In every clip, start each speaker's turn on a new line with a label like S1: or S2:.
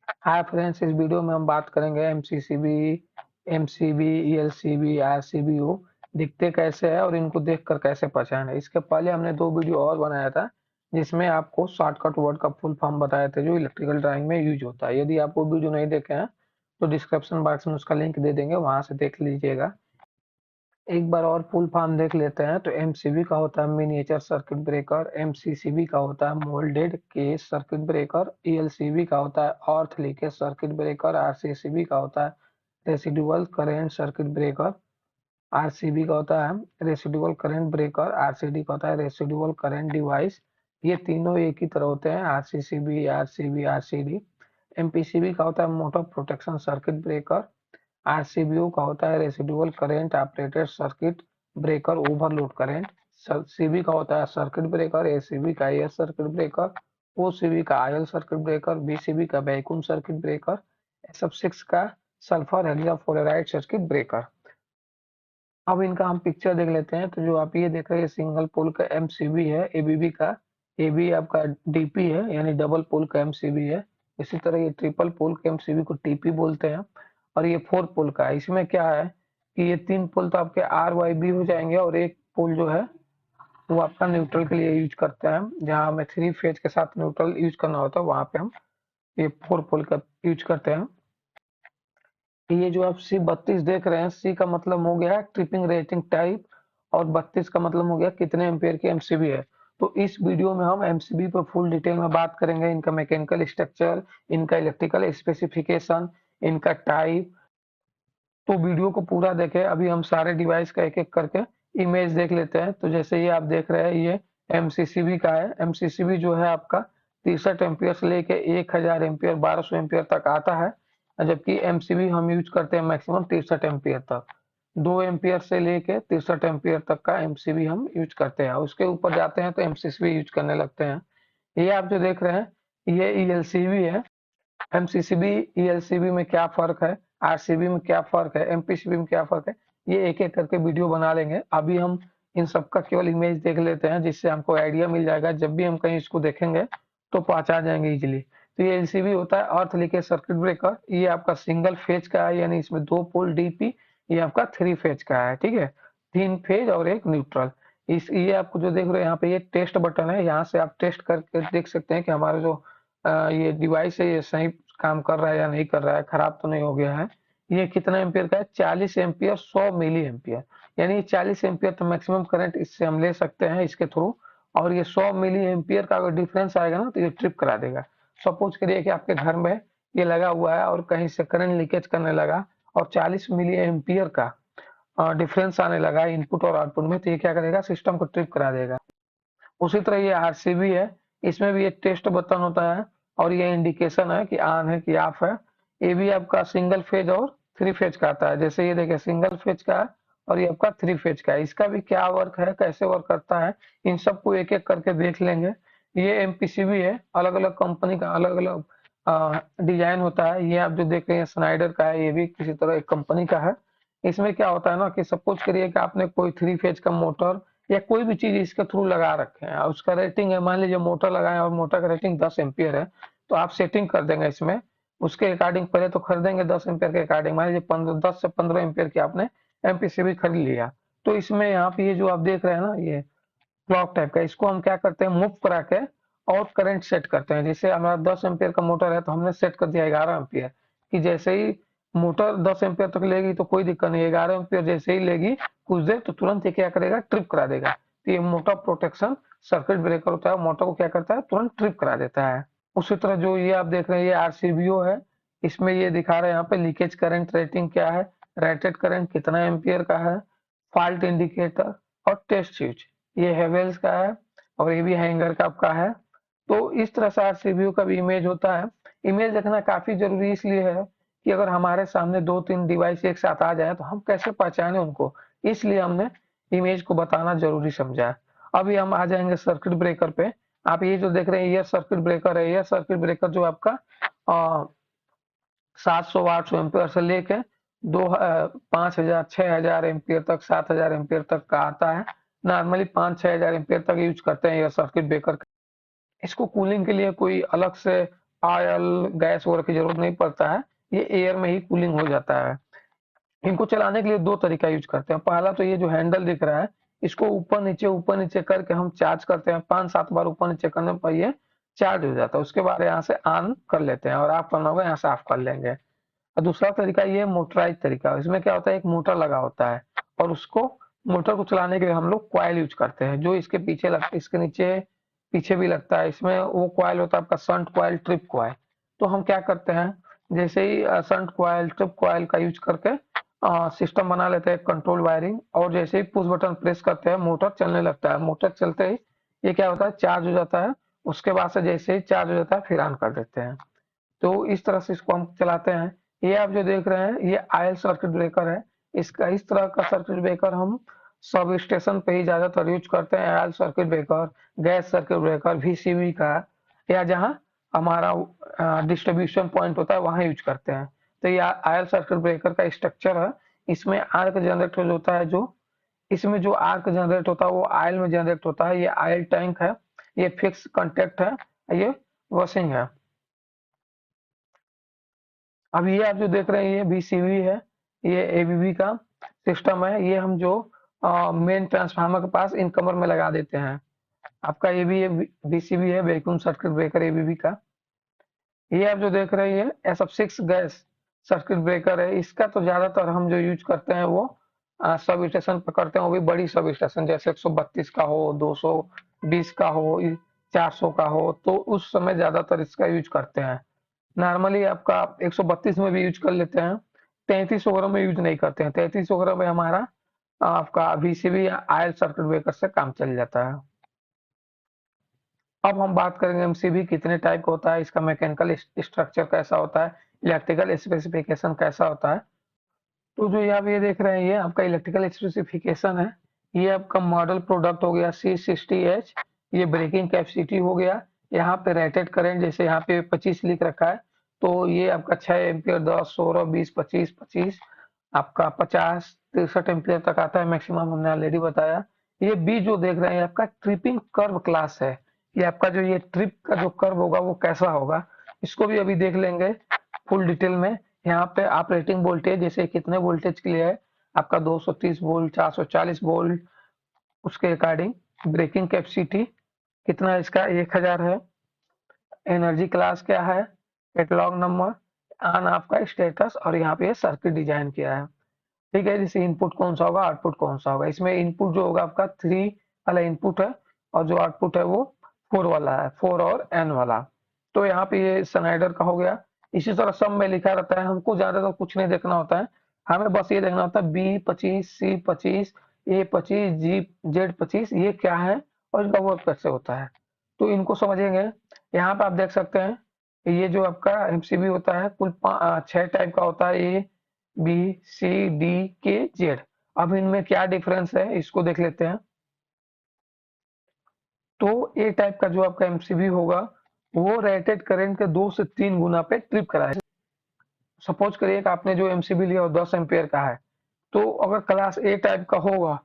S1: Hi friends, इस video में हम बात करेंगे एमसीसीबी, एमसीबी, ईएलसीबी, आरसीबीओ दिखते कैसे हैं और इनको देखकर कैसे पहचाने। इसके पहले हमने दो वीडियो और बनाया था जिसमें आपको शॉर्टकट वर्ड का फुल फॉर्म बताए थे जो इलेक्ट्रिकल ड्राइंग में यूज होता है। यदि आप वो वीडियो नहीं देखे हैं तो डिस्क्रिप्शन बॉक्स में उसका लिंक दे देंगे, वहां से देख लीजिएगा। एक बार और फुल फॉर्म देख लेते हैं। तो एमसीबी का होता है मिनिएचर सर्किट ब्रेकर, एमसीसीबी का होता है moulded case circuit breaker, ELCB का होता है अर्थ लीकेज सर्किट ब्रेकर, आरसीसीबी का होता है residual current circuit breaker, RCB का होता है रेसिडुअल करंट ब्रेकर, आरसीडी का होता है रेसिडुअल करंट डिवाइस। ये तीनों एक ही तरह होते हैं, आरसीसीबी, आरसीबी, आरसीडी। एमपीसीबी का होता है मोटर प्रोटेक्शन सर्किट ब्रेकर, आरसीबीओ का होता है residual current operated circuit breaker overload current, CB का होता है सर्किट ब्रेकर, एसीबी का एयर सर्किट ब्रेकर, ओसीबी का आयल सर्किट ब्रेकर, बीसीबी का वैक्यूम सर्किट ब्रेकर, SF6 का सल्फर हेक्साफ्लोराइड सर्किट ब्रेकर। अब इनका हम पिक्चर देख लेते हैं। तो जो आप ये देख रहे हैं सिंगल पोल का एमसीबी है, एबीबी का एबी आपका डीपी है यानी डबल पोल का एमसीबी है। इसी तरह ये ट्रिपल पोल के एमसीबी को टीपी बोलते हैं। और ये 4 पोल का है। इसमें क्या है कि ये 3 पोल तो आपके आर वाई बी हो जाएंगे और एक पोल जो है वो आपका न्यूट्रल के लिए यूज करते हैं। जहां हमें 3 फेज के साथ न्यूट्रल यूज करना होता है वहां पे हम ये 4 पोल का यूज करते हैं। ये जो आप C32 देख रहे हैं, सी का मतलब हो गया ट्रिपिंग रेटिंग टाइप और 32 का मतलब हो गया कितने एम्पेयर की एमसीबी है। तो इस वीडियो में हम एमसीबी पर फुल डिटेल में बात करेंगे, इनका मैकेनिकल स्ट्रक्चर, इनका इलेक्ट्रिकल स्पेसिफिकेशन, इनका टाइप। तो वीडियो को पूरा देखें। अभी हम सारे डिवाइस का एक एक करके इमेज देख लेते हैं। तो जैसे ये आप देख रहे हैं ये एमसीसीबी का है। एमसीसीबी जो है आपका 63 एम्पियर से लेके 1000 एम्पियर 1200 एम्पियर तक आता है, जबकि एमसीबी हम यूज करते हैं मैक्सिमम 63 एम्पियर तक। 2 एम्पियर से लेके 63 एम्पियर तक का एमसीबी हम यूज करते हैं। उसके ऊपर जाते हैं तो एमसीसीबी यूज करने लगते हैं। ये आप जो देख रहे हैं ये ईएलसीबी है। एमसीसीबी ईएलसीबी में क्या फर्क है, आरसीबी में क्या फर्क है, एमपीसीबी में क्या फर्क है, ये एक एक करके वीडियो बना लेंगे। अभी हम इन सबका केवल इमेज देख लेते हैं जिससे हमको आइडिया मिल जाएगा। जब भी हम कहीं इसको देखेंगे तो पहचान जाएंगे इजीली। तो ये एलसीबी होता है अर्थ लीकेज सर्किट ब्रेकर। ये आपका सिंगल फेज का है यानी इसमें 2 पोल डीपी। ये आपका 3 फेज का है, ठीक है, 3 फेज और एक न्यूट्रल। इस ये आपको जो देख रहे हैं यहाँ पे ये टेस्ट बटन है, यहाँ से आप टेस्ट करके देख सकते हैं कि हमारा जो ये डिवाइस है ये सही काम कर रहा है या नहीं कर रहा है, खराब तो नहीं हो गया है। ये कितना एम्पियर का है, 40 एम्पियर 100 मिली एम्पियर, यानी 40 एम्पियर तो मैक्सिमम करंट इससे हम ले सकते हैं इसके थ्रू। और ये 100 मिली एम्पियर का अगर डिफरेंस आएगा ना तो ये ट्रिप करा देगा। सपोज करिए कि आपके घर में ये लगा हुआ है और कहीं से करंट लीकेज करने लगा और 40 मिली एम्पियर का डिफरेंस आने लगा इनपुट और आउटपुट में, तो ये क्या करेगा, सिस्टम को ट्रिप करा देगा। उसी तरह ये आरसीबी है, इसमें भी एक टेस्ट बटन होता है और ये इंडिकेशन है कि ऑन है कि ऑफ है। ये भी आपका सिंगल फेज और 3 फेज का आता है। जैसे ये देखिए सिंगल फेज का है और ये आपका 3 फेज का है। इसका भी क्या वर्क है, कैसे वर्क करता है, इन सबको एक एक करके देख लेंगे। ये एमपीसीबी है, अलग अलग कंपनी का अलग अलग डिजाइन होता है। ये आप जो देख रहे हैं स्नाइडर का है, ये भी किसी तरह एक कंपनी का है। इसमें क्या होता है ना कि सपोज करिए कि आपने कोई 3 फेज का मोटर या कोई भी चीज इसके थ्रू लगा रखे हैं, उसका रेटिंग है, मान लीजिए मोटर लगाए और मोटर का रेटिंग 10 एम्पियर है, तो आप सेटिंग कर देंगे इसमें उसके अकॉर्डिंग। पहले तो खरीदेंगे 10 एम्पियर के अकॉर्डिंग, मान लीजिए 10 से 15 एम्पियर की आपने एमपीसीबी खरीद लिया। तो इसमें यहाँ पे ये जो आप देख रहे हैं ना ये क्लॉक टाइप का, इसको हम क्या करते हैं मूव करा के और करंट सेट करते हैं। जैसे हमारा 10 एम्पियर का मोटर है तो हमने सेट कर दिया 11 एम्पियर, कि जैसे ही मोटर 10 एम्पियर तक लेगी तो कोई दिक्कत नहीं, 11 एम्पियर जैसे ही लेगी कुछ देर तो तुरंत ये क्या करेगा, ट्रिप करा देगा। तो ये मोटर प्रोटेक्शन सर्किट ब्रेकर होता है, मोटर को क्या करता है, तुरंत ट्रिप करा देता है। उसी तरह जो ये आप देख रहे हैं ये आरसीबीओ है। इसमें ये दिखा रहे हैं यहाँ पे लीकेज करंट रेटिंग क्या है, रेटेड करंट कितना एम्पियर का है, फॉल्ट इंडिकेटर और टेस्ट स्विच। ये हेवेल्स का है और ये भी हैंगर का आपका है। तो इस तरह से आरसीबीयू का भी इमेज होता है। इमेज देखना काफी जरूरी इसलिए है कि अगर हमारे सामने 2-3 डिवाइस एक साथ आ जाए तो हम कैसे पहचाने उनको, इसलिए हमने इमेज को बताना जरूरी समझा है। अभी हम आ जाएंगे सर्किट ब्रेकर पे। आप ये जो देख रहे हैं ये सर्किट ब्रेकर है। ये सर्किट ब्रेकर जो आपका 700 800 एम्पियर से लेके 5000 6000 एम्पियर तक 7000 एम्पियर तक का आता है। नॉर्मली 5-6 हजार एम्पियर तक यूज करते हैं ये सर्किट ब्रेकर। इसको कूलिंग के लिए कोई अलग से ऑयल गैस वगैरह की जरूरत नहीं पड़ता है, ये एयर में ही कूलिंग हो जाता है। इनको चलाने के लिए दो तरीका यूज करते हैं। पहला तो ये जो हैंडल दिख रहा है, इसको ऊपर नीचे करके हम चार्ज करते हैं, 5-7 बार ऊपर नीचे करने पर ये चार्ज हो जाता है। उसके बाद यहाँ से ऑन कर लेते हैं और ऑफ करना होगा यहाँ से ऑफ कर लेंगे। और दूसरा तरीका ये मोटराइज तरीका, इसमें क्या होता है, एक मोटर लगा होता है और उसको मोटर को चलाने के लिए हम लोग कॉइल यूज करते हैं, जो इसके पीछे लगता है, इसके नीचे पीछे भी लगता है। इसमें वो कॉइल होता है आपका शंट कॉइल, ट्रिप कॉइल। तो हम क्या करते हैं, जैसे ही शंट कॉइल ट्रिप कॉइल का यूज करके सिस्टम बना लेते हैं कंट्रोल वायरिंग, और जैसे ही पुश बटन प्रेस करते हैं मोटर चलने लगता है। मोटर चलते ही ये क्या होता है, चार्ज हो जाता है। उसके बाद से जैसे ही चार्ज हो जाता है फिर ऑन कर देते हैं। तो इस तरह से इसको हम चलाते हैं। ये आप जो देख रहे हैं ये आयल सर्किट ब्रेकर है। इसका इस तरह का सर्किट ब्रेकर हम सब स्टेशन पे ही ज्यादातर यूज करते हैं। Oil circuit breaker, gas circuit breaker, VCB का, या जहां हमारा डिस्ट्रीब्यूशन पॉइंट होता है वहां यूज करते हैं। तो ये आयल सर्किट ब्रेकर का स्ट्रक्चर है। इसमें आर्क जनरेटर होता है, जो इसमें जो आर्क जनरेट होता है वो आयल में जनरेट होता है। ये आयल टैंक है, ये फिक्स कॉन्टेक्ट है, ये वॉशिंग है। अब ये आप जो देख रहे हैं ये बीसीबी है, ये एबीबी का सिस्टम है। ये हम जो मेन ट्रांसफार्मर के पास इन कमर में लगा देते हैं। आपका ये भी बीसीबी है, वैक्यूम सर्किट ब्रेकर एबीबी का। ये आप जो देख रहे हैं SF6 गैस सर्किट ब्रेकर है। इसका तो ज्यादातर हम जो यूज करते हैं वो सब स्टेशन पे करते हैं, वो भी बड़ी सब स्टेशन, जैसे 132 का हो, 220 का हो, 400 का हो, तो उस समय ज्यादातर इसका यूज करते हैं। नॉर्मली आपका 132 में भी यूज कर लेते हैं, 33 वगैरह में यूज नहीं करते हैं। 33 वगैरह में हमारा आपका वीसीबी या आयल सर्किट ब्रेकर से काम चल जाता है। अब हम बात करेंगे एमसीबी कितने टाइप का होता है, इसका मैकेनिकल स्ट्रक्चर कैसा होता है, इलेक्ट्रिकल स्पेसिफिकेशन कैसा होता है। तो जो आप ये देख रहे हैं ये आपका इलेक्ट्रिकल स्पेसिफिकेशन है। ये आपका मॉडल प्रोडक्ट हो गया C60H, ये ब्रेकिंग कैपेसिटी हो गया। यहाँ पे रेटेड करंट जैसे यहाँ पे 25 लिख रखा है, तो ये आपका 6 एम्पियर, 10, 16, 20, 25, 25, आपका 50, 63 एम्पियर तक आता है मैक्सिमम, हमने ऑलरेडी बताया। ये बी जो देख रहे हैं आपका ट्रिपिंग कर्व क्लास है। ये आपका जो ये ट्रिप का जो कर्व होगा वो कैसा होगा, इसको भी अभी देख लेंगे फुल डिटेल में। यहाँ पे ऑपरेटिंग वोल्टेज जैसे कितने वोल्टेज के लिए है, आपका 230 वोल्ट, 440 वोल्ट, उसके अकॉर्डिंग। ब्रेकिंग कैपेसिटी कितना इसका 1000 है। एनर्जी क्लास क्या है, कैटलॉग नंबर, ऑन ऑफ का स्टेटस, और यहाँ पे सर्किट डिजाइन किया है। ठीक है, जैसे इनपुट कौन सा होगा, आउटपुट कौन सा होगा। इसमें इनपुट जो होगा आपका 3 वाला इनपुट है, और जो आउटपुट है वो 4 वाला है, 4 और N वाला। तो यहाँ पे ये स्नाइडर का हो गया। इसी तरह सब में लिखा रहता है, हमको ज्यादा तो कुछ नहीं देखना होता है। हमें बस ये देखना होता है B25, C25, A25, Z25 ये क्या है और इनका वर्क कैसे होता है, तो इनको समझेंगे। यहाँ पे आप देख सकते हैं ये जो आपका एमसीबी होता है कुल 6 टाइप का होता है, A B C D K Z। अब इनमें क्या डिफरेंस है इसको देख लेते हैं। तो ए टाइप का जो आपका एमसीबी होगा वो रेटेड करंट के 2 से 3 गुना पे ट्रिप कराएगा। सपोज करिए कि आपने जो एमसीबी लिया वो 10 एम्पियर का है, तो अगर क्लास ए टाइप का होगा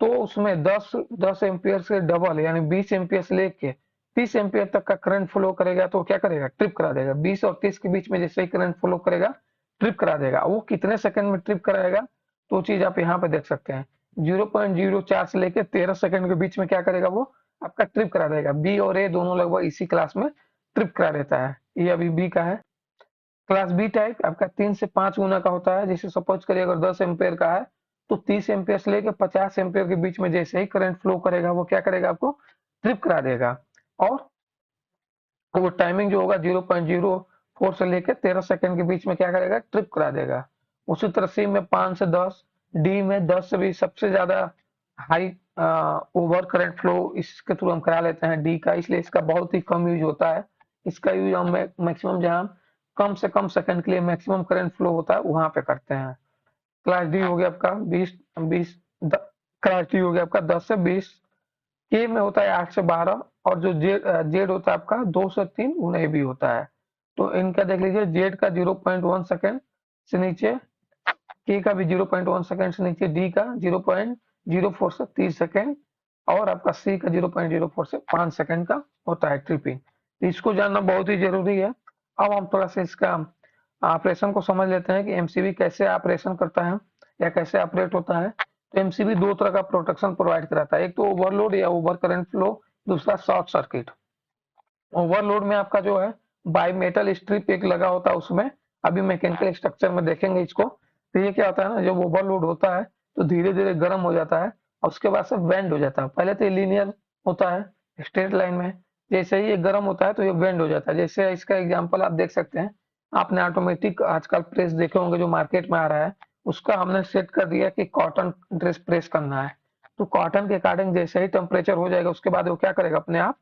S1: तो उसमें 10 एम्पियर से डबल यानी 20 एम्पियर से लेके 30 एम्पियर तक का करंट फ्लो करेगा, तो क्या करेगा, ट्रिप करा देगा। 20 और 30 के बीच में जैसे ही करंट फ्लो करेगा ट्रिप करा देगा। वो कितने सेकंड में ट्रिप कराएगा, तो चीज आप यहाँ पे देख सकते हैं। 0.04 से लेके 13 सेकंड के बीच में क्या करेगा, वो आपका ट्रिप करा देगा। बी और ए दोनों लगभग इसी क्लास में ट्रिप करा देता है। ये अभी बी का है। क्लास बी टाइप आपका 3 से 5 गुना का होता है। जैसे सपोज करिए अगर 10 एम्पियर का है तो 30 एम्पियर से लेकर 50 एम्पियर के बीच में जैसे ही करंट फ्लो करेगा वो क्या करेगा, आपको ट्रिप करा देगा। और वो टाइमिंग जो होगा 0.04 से लेकर 13 सेकंड के बीच में क्या करेगा, ट्रिप करा देगा। उसी तरह सी में 5 से 10, डी में 10 से भी सबसे ज्यादा हाई ओवर करंट फ्लो इसके थ्रू हम करा लेते हैं डी का, इसलिए इसका बहुत ही कम यूज होता है। इसका यूज हम मैक्सिमम जहां कम से कम सेकंड के लिए मैक्सिमम करंट फ्लो होता है वहां पे करते हैं। क्लास डी हो गया आपका 20 क्लास डी हो गया आपका 10 से 20, के में होता है 8 से 12, और जो जेड होता है आपका 2 से 3 उन्हें भी होता है। तो इनका देख लीजिए, जेड का 0.1 सेकंड से नीचे, के का भी 0.1 सेकंड से नीचे, डी का 0.04 से 30 सेकंड, और आपका सी का 0.04 से 5 सेकंड का होता है ट्रिपिंग। तो इसको जानना बहुत ही जरूरी है। अब हम थोड़ा सा इसका ऑपरेशन को समझ लेते हैं कि एमसीबी कैसे ऑपरेशन करता है या कैसे ऑपरेट होता है। तो एमसीबी दो तरह का प्रोटेक्शन प्रोवाइड कराता है, एक तो ओवरलोड या ओवर करंट फ्लो, दूसरा शॉर्ट सर्किट। ओवरलोड में आपका जो है बाई मेटल स्ट्रिप एक लगा होता है उसमें, अभी मैकेनिकल स्ट्रक्चर में देखेंगे इसको। तो ये क्या होता है ना, जब ओवरलोड होता है तो धीरे धीरे गर्म हो जाता है और उसके बाद से वेंड हो जाता है। पहले तो ये लीनियर होता है स्ट्रेट लाइन में, जैसे ही ये गर्म होता है तो ये वेंड हो जाता है। जैसे इसका एग्जांपल आप देख सकते हैं, आपने ऑटोमेटिक आजकल प्रेस देखे होंगे जो मार्केट में आ रहा है, उसका हमने सेट कर दिया कि कॉटन ड्रेस प्रेस करना है। तो कॉटन के अकॉर्डिंग जैसे ही टेम्परेचर हो जाएगा उसके बाद वो क्या करेगा, अपने आप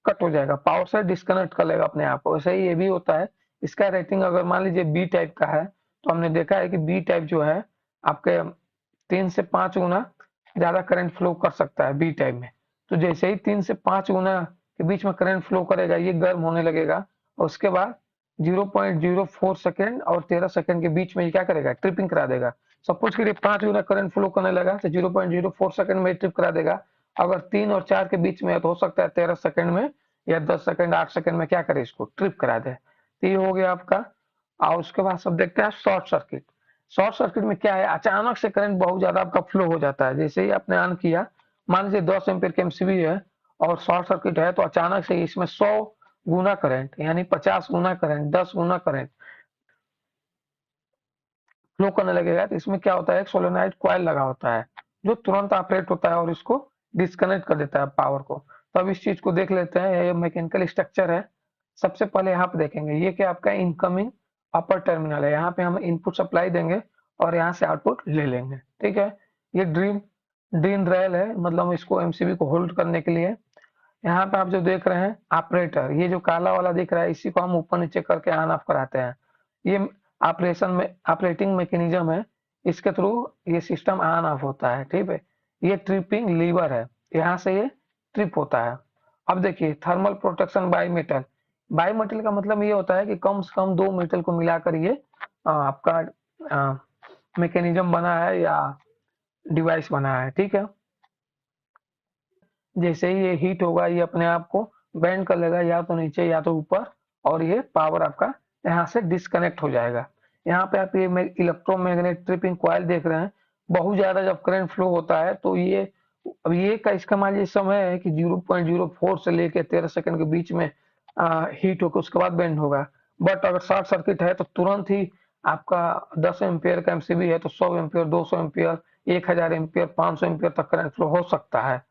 S1: कट हो जाएगा, पावर से डिस्कनेक्ट कर लेगा अपने आप को। वैसे ही ये भी होता है। इसका रेटिंग अगर मान लीजिए बी टाइप का है, तो हमने देखा है कि बी टाइप जो है आपके 3 से 5 गुना ज्यादा करंट फ्लो कर सकता है बी टाइप में। तो जैसे ही 3 से 5 गुना के बीच में करंट फ्लो करेगा, ये गर्म होने लगेगा और उसके बाद 0.04 सेकेंड और 13 सेकेंड के बीच में ये क्या करेगा, ट्रिपिंग करा देगा। सपोज करिए 5 गुना करंट फ्लो करने लगा तो 0.04 सेकेंड में ट्रिप करा देगा। अगर 3 और 4 के बीच में है तो हो सकता है 13 सेकेंड में या 10 सेकेंड 8 सेकेंड में क्या करे, इसको ट्रिप करा दे। तो ये हो गया आपका। और उसके बाद सब देखते हैं शॉर्ट सर्किट। शॉर्ट सर्किट में क्या है, अचानक से करंट बहुत ज्यादा आपका फ्लो हो जाता है। जैसे ही आपने ऑन किया, मान लीजिए 10 एम्पीयर के एमसीबी है और शॉर्ट सर्किट है, तो अचानक से इसमें 100 गुना करंट यानी 50 गुना करंट, 10 गुना करंट फ्लो करने लगेगा। तो इसमें क्या होता है, एक सोलेनोइड कॉइल लगा होता है जो तुरंत ऑपरेट होता है और इसको डिस्कनेक्ट कर देता है पावर को। तो अब इस चीज को देख लेते हैं, ये मैकेनिकल स्ट्रक्चर है। सबसे पहले यहाँ पे देखेंगे, ये क्या आपका इनकमिंग अपर टर्मिनल है, यहाँ पे हम इनपुट सप्लाई देंगे और यहाँ से आउटपुट ले लेंगे, ठीक है। ये ड्रीन ड्रीन रेल है, मतलब इसको एमसीबी को होल्ड करने के लिए। यहाँ पे आप जो देख रहे हैं ऑपरेटर, ये जो काला वाला दिख रहा है, इसी को हम ऊपर नीचे करके ऑन ऑफ कराते हैं। ये ऑपरेशन में ऑपरेटिंग मैकेनिज्म है, इसके थ्रू ये सिस्टम ऑन ऑफ होता है, ठीक है। ये ट्रिपिंग लीवर है, यहाँ से ये ट्रिप होता है। अब देखिए thermal protection by metal. By metal का मतलब ये होता है कि कम से कम 2 मेटल को मिलाकर ये आपका मैकेनिज्म बना है या डिवाइस बना है, ठीक है। जैसे ही ये हीट होगा ये अपने आप को बेंड कर लेगा, या तो नीचे या तो ऊपर, और ये पावर आपका यहाँ से डिस्कनेक्ट हो जाएगा। यहाँ पे आप ये इलेक्ट्रोमैग्नेटिक ट्रिपिंग कॉइल देख रहे हैं। बहुत ज्यादा जब करंट फ्लो होता है तो ये, अब ये का इसका मान लीजिए समय है कि 0.04 से लेके 13 सेकंड के बीच में हीट होकर उसके बाद बेंड होगा। बट अगर शॉर्ट सर्किट है तो तुरंत ही आपका 10 एम्पियर का एमसीबी है तो 100 एम्पियर, 200 एम्पियर, 1000 एम्पियर, 500 एम्पियर तक करंट फ्लो हो सकता है।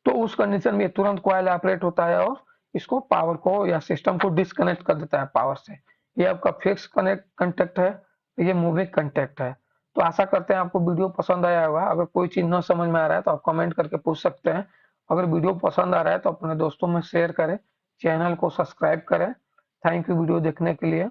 S1: तो उस कंडीशन में तुरंत कॉइल ऑपरेट होता है और इसको पावर को या सिस्टम को डिस्कनेक्ट कर देता है पावर से। ये आपका फिक्स कनेक्ट कंटेक्ट है, ये मूविंग कंटेक्ट है। तो आशा करते हैं आपको वीडियो पसंद आया होगा। अगर कोई चीज न समझ में आ रहा है तो आप कमेंट करके पूछ सकते हैं। अगर वीडियो पसंद आ रहा है तो अपने दोस्तों में शेयर करें, चैनल को सब्सक्राइब करें। थैंक यू वीडियो देखने के लिए।